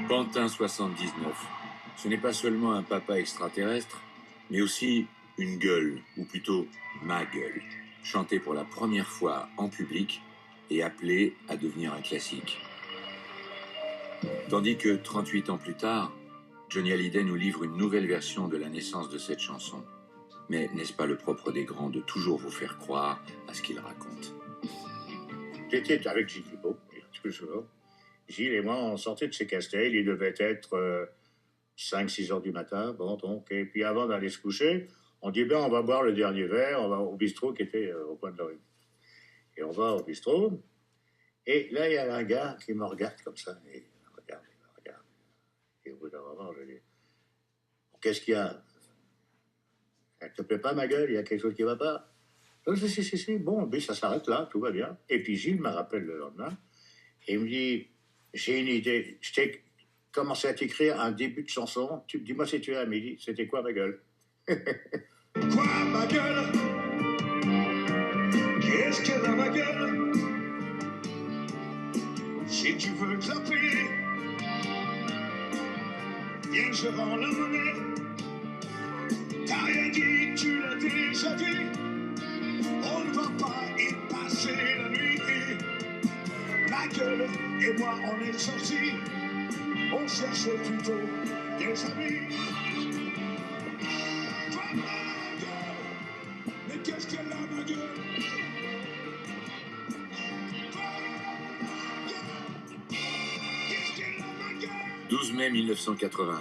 Pantin 79, ce n'est pas seulement un papa extraterrestre, mais aussi une gueule, ou plutôt ma gueule, chantée pour la première fois en public et appelée à devenir un classique. Tandis que 38 ans plus tard, Johnny Hallyday nous livre une nouvelle version de la naissance de cette chanson. Mais n'est-ce pas le propre des grands de toujours vous faire croire à ce qu'ils racontent? J'étais avec Gilles Libaud, toujours. Gilles et moi, on sortait de chez Castel, il devait être 5-6 heures du matin, bon, donc, et puis avant d'aller se coucher, on dit, ben, on va boire le dernier verre, on va au bistrot qui était au coin de la rue. Et on va au bistrot, et là, il y a un gars qui me regarde comme ça, et il me regarde. Et au bout d'un moment, je dis, qu'est-ce qu'il y a? Ça te plaît pas, ma gueule? Il y a quelque chose qui va pas? Si, bon, mais ça s'arrête là, tout va bien. Et puis Gilles me rappelle le lendemain, et il me dit, j'ai une idée, je t'ai commencé à t'écrire un début de chanson, dis-moi si tu es à midi, c'était quoi ma gueule? Quoi ma gueule? Qu'est-ce qu'elle a ma gueule? Si tu veux clapper, viens je rends la monnaie. T'as rien dit, tu l'as déjà dit. On ne va pas y passer la nuit. Ma gueule et moi on est sortis. On cherchait plutôt des amis. Toi ma gueule, mais qu'est-ce qu'elle a ma gueule? 12 mai 1981.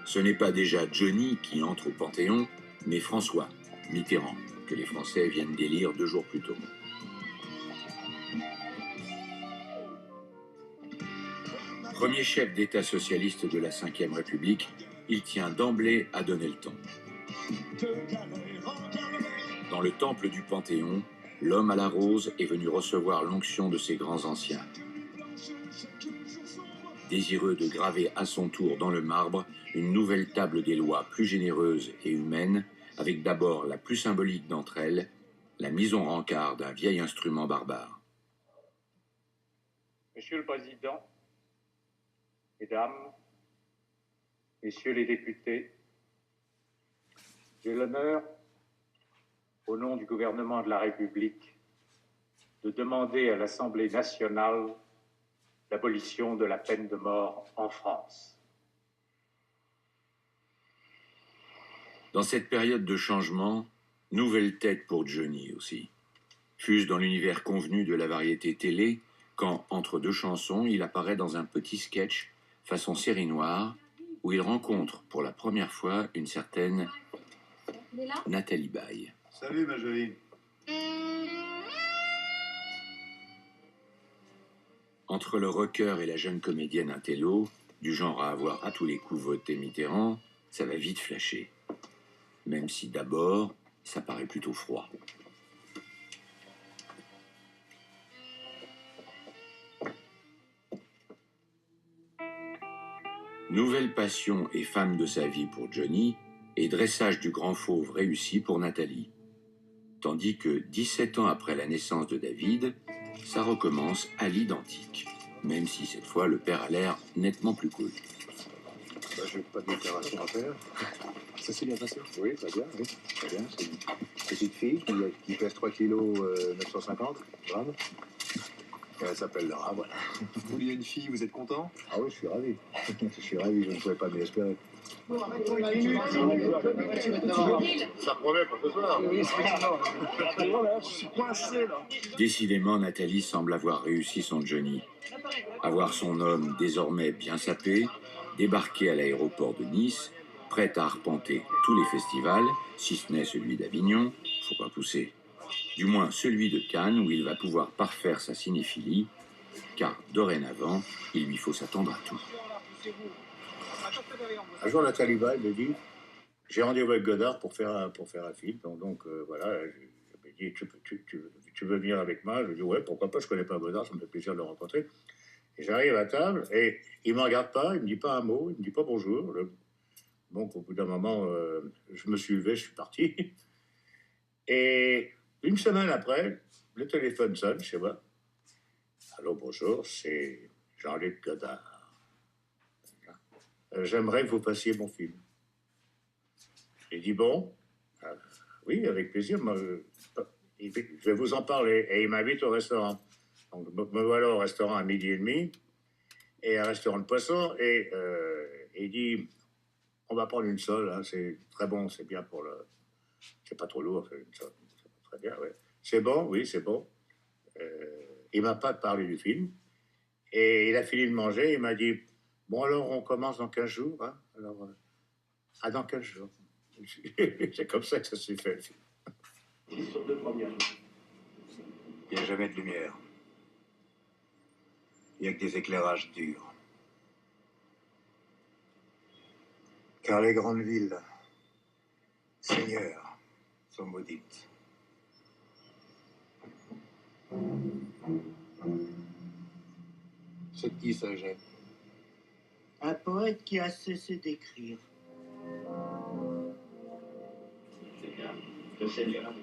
Ce n'est pas déjà Johnny qui entre au Panthéon, mais François Mitterrand, que les Français viennent d'élire 2 jours plus tôt. Premier chef d'État socialiste de la Ve République, il tient d'emblée à donner le ton. Dans le temple du Panthéon, l'homme à la rose est venu recevoir l'onction de ses grands anciens. Désireux de graver à son tour dans le marbre une nouvelle table des lois plus généreuse et humaine, avec d'abord la plus symbolique d'entre elles, la mise en rencard d'un vieil instrument barbare. Monsieur le Président, Mesdames, Messieurs les députés, j'ai l'honneur, au nom du gouvernement de la République, de demander à l'Assemblée nationale l'abolition de la peine de mort en France. Dans cette période de changement, nouvelle tête pour Johnny aussi. Fût-ce dans l'univers convenu de la variété télé, quand, entre 2 chansons, il apparaît dans un petit sketch façon série noire, où il rencontre pour la première fois une certaine Nathalie Baye. Salut ma jolie. Entre le rocker et la jeune comédienne intello, du genre à avoir à tous les coups voté Mitterrand, ça va vite flasher. Même si d'abord, ça paraît plutôt froid. Nouvelle passion et femme de sa vie pour Johnny, et dressage du grand fauve réussi pour Nathalie. Tandis que 17 ans après la naissance de David, ça recommence à l'identique. Même si cette fois, le père a l'air nettement plus cool. Bah, j'ai pas de déclaration à faire. Ça s'est bien passé? Oui, très bien, oui. Très bien. C'est une petite fille qui pèse 3 kg 950 grammes. Et elle s'appelle Laura, voilà. Vous vouliez une fille, vous êtes content? Ah oui, je suis ravi. Je suis ravi, je ne pouvais pas m'y espérer. Ça promet pour ce soir. Oui, je suis coincé là. Décidément, Nathalie semble avoir réussi son Johnny. Avoir son homme désormais bien sapé, débarqué à l'aéroport de Nice, prête à arpenter tous les festivals, si ce n'est celui d'Avignon, faut pas pousser. Du moins celui de Cannes, où il va pouvoir parfaire sa cinéphilie, car dorénavant, il lui faut s'attendre à tout. Un jour, Nathalie Baye me dit, j'ai rendez-vous avec Godard pour faire un film. Donc voilà, je me dis, tu veux venir avec moi? Je lui dis, ouais, pourquoi pas, je connais pas Godard, ça me fait plaisir de le rencontrer. Et j'arrive à table, et il me regarde pas, il me dit pas un mot, il me dit pas bonjour. Donc au bout d'un moment, je me suis levé, je suis parti. Et une semaine après, le téléphone sonne chez moi. Allô, bonjour, c'est Jean-Luc Godard. J'aimerais que vous fassiez mon film. J'ai dit bon, oui, avec plaisir, je vais vous en parler. Et il m'invite au restaurant. Donc me voilà au restaurant à 12h30, et un restaurant de poisson, et il dit, on va prendre une sole, hein, c'est très bon, c'est bien pour le... C'est pas trop lourd, c'est une sole, c'est très bien, ouais. C'est bon, oui, c'est bon. Il m'a pas parlé du film, et il a fini de manger, il m'a dit, bon alors on commence dans 15 jours, hein, alors, dans 15 jours. C'est comme ça que ça s'est fait, le film. Il n'y a jamais de lumière. Il n'y a que des éclairages durs. Car les grandes villes, Seigneur, sont maudites. C'est qui ça, Jacques? Un poète qui a cessé d'écrire. C'est bien. Le Seigneur,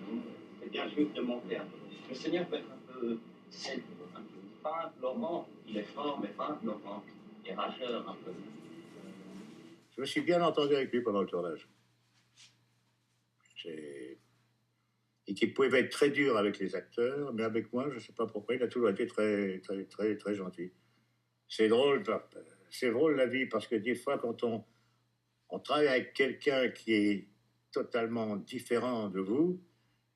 c'est bien juste de mon terme. Le Seigneur peut être un peu sec, un peu pas implorant. Il est fort, mais pas implorant. Et rageur un peu. Je me suis bien entendu avec lui pendant le tournage. Et qu'il pouvait être très dur avec les acteurs, mais avec moi, je ne sais pas pourquoi, il a toujours été très gentil. C'est drôle la vie, parce que des fois, quand on travaille avec quelqu'un qui est totalement différent de vous,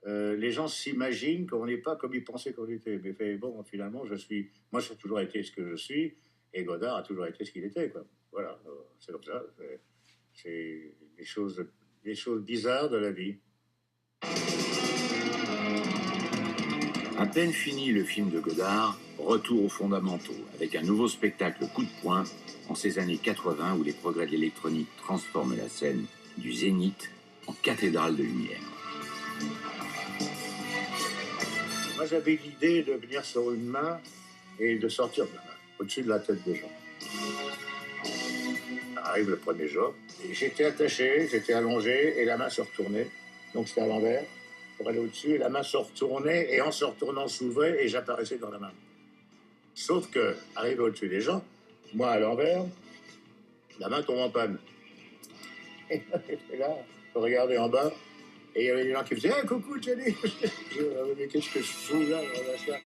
les gens s'imaginent qu'on n'est pas comme ils pensaient qu'on était. Mais bon, finalement, moi, j'ai toujours été ce que je suis, et Godard a toujours été ce qu'il était, quoi. Voilà, c'est comme ça. C'est des choses bizarres de la vie. À peine fini le film de Godard, retour aux fondamentaux, avec un nouveau spectacle coup de poing en ces années 80 où les progrès de l'électronique transforment la scène du zénith en cathédrale de lumière. Moi, j'avais l'idée de venir sur une main et de sortir de la main, au-dessus de la tête des gens. Arrive le premier jour, et j'étais attaché, j'étais allongé, et la main se retournait. Donc c'était à l'envers, pour aller au-dessus, et la main se retournait, et en se retournant s'ouvrait, et j'apparaissais dans la main. Sauf que, arrivé au-dessus des gens, moi à l'envers, la main tombe en panne. Et j'étais là, je regardais en bas, et il y avait des gens qui faisaient « Hey, coucou, Jenny !» Je dis « Mais qu'est-ce que je fous là, machin ?»